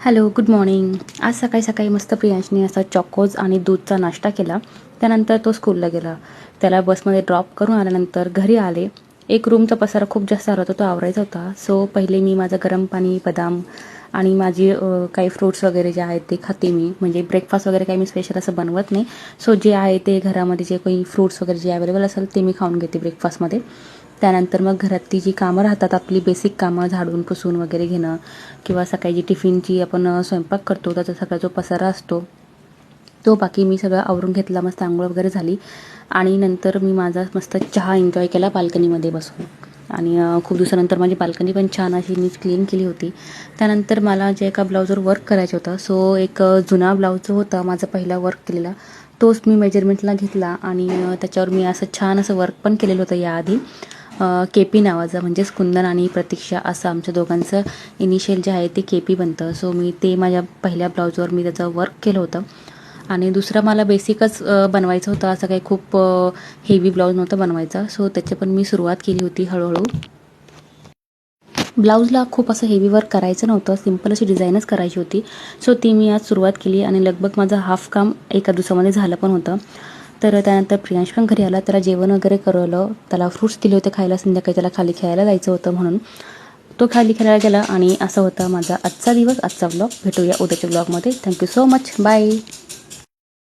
Hello, good morning. आज सकाळी सकाळी मस्त प्रियांशने असा चॉकोज आणि दूधचा नाश्ता केला. त्यानंतर तो स्कूलला गेला. त्याला बसमध्ये ड्रॉप करून आल्यानंतर घरी आले. एक रूमचा पसारा खूप जास्त आला होता, तो आवरायचा होता. सो पहिले मी माझं गरम पाणी, बदाम आणि माझी काही फ्रूट्स वगैरे जे आहेत ते खाते मी. म्हणजे ब्रेकफास्ट वगैरे काही मी स्पेशल असं बनवत नाही. सो जे आहे ते घरामध्ये जे काही फ्रूट्स वगैरे जे अवेलेबल असेल ते मी खाऊन घेते ब्रेकफास्टमध्ये. त्यानंतर मग घरातली जी कामं राहतात, आपली बेसिक कामं झाडून पुसून वगैरे घेणं, किंवा सकाळी जी टिफिनची आपण स्वयंपाक करतो त्याचा सगळा जो पसारा असतो तो बाकी मी सगळं आवरून घेतला. मस्त आंघोळ वगैरे झाली आणि नंतर मी माझा मस्त चहा एन्जॉय केला बाल्कनीमध्ये बसून. आणि खूप दिवसानंतर माझी बाल्कनी पण छान अशी मी क्लीन केली होती. त्यानंतर मला जे एका ब्लाऊजवर वर्क करायचं होतं, सो एक जुना ब्लाऊज जो होता माझा पहिला वर्क केलेला, तोच मी मेजरमेंटला घेतला आणि त्याच्यावर मी असं छान असं वर्क पण केलेलं होतं याआधी. केपी नावाचं, म्हणजेच कुंदन आणि प्रतीक्षा असं आमच्या दोघांचं इनिशियल जे आहे ते केपी बनतं. सो मी ते माझ्या पहिल्या ब्लाऊजवर मी त्याचं वर्क केलं होतं. आणि दुसरा मला बेसिकच बनवायचं होतं, असं काही खूप हेवी ब्लाऊज नव्हतं बनवायचा. सो त्याची पण मी सुरुवात केली होती हळूहळू. ब्लाऊजला खूप असं हेवी वर्क करायचं नव्हतं, सिम्पल अशी डिझाईनच करायची होती. सो ती मी आज सुरुवात केली आणि लगभग माझं हाफ काम एका दिवसामध्ये झालं पण होतं. तर त्यानंतर प्रियांश पण घरी आला, त्याला जेवण वगैरे करवलं, त्याला फ्रूट्स दिले होते खायला. संध्याकाळी त्याला खाली खेळायला जायचं होतं म्हणून तो खाली खेळायला गेला. आणि असा होता माझा आजचा दिवस, आजचा व्लॉग. भेटूया उद्याच्या व्लॉगमध्ये. Thank you so much. बाय.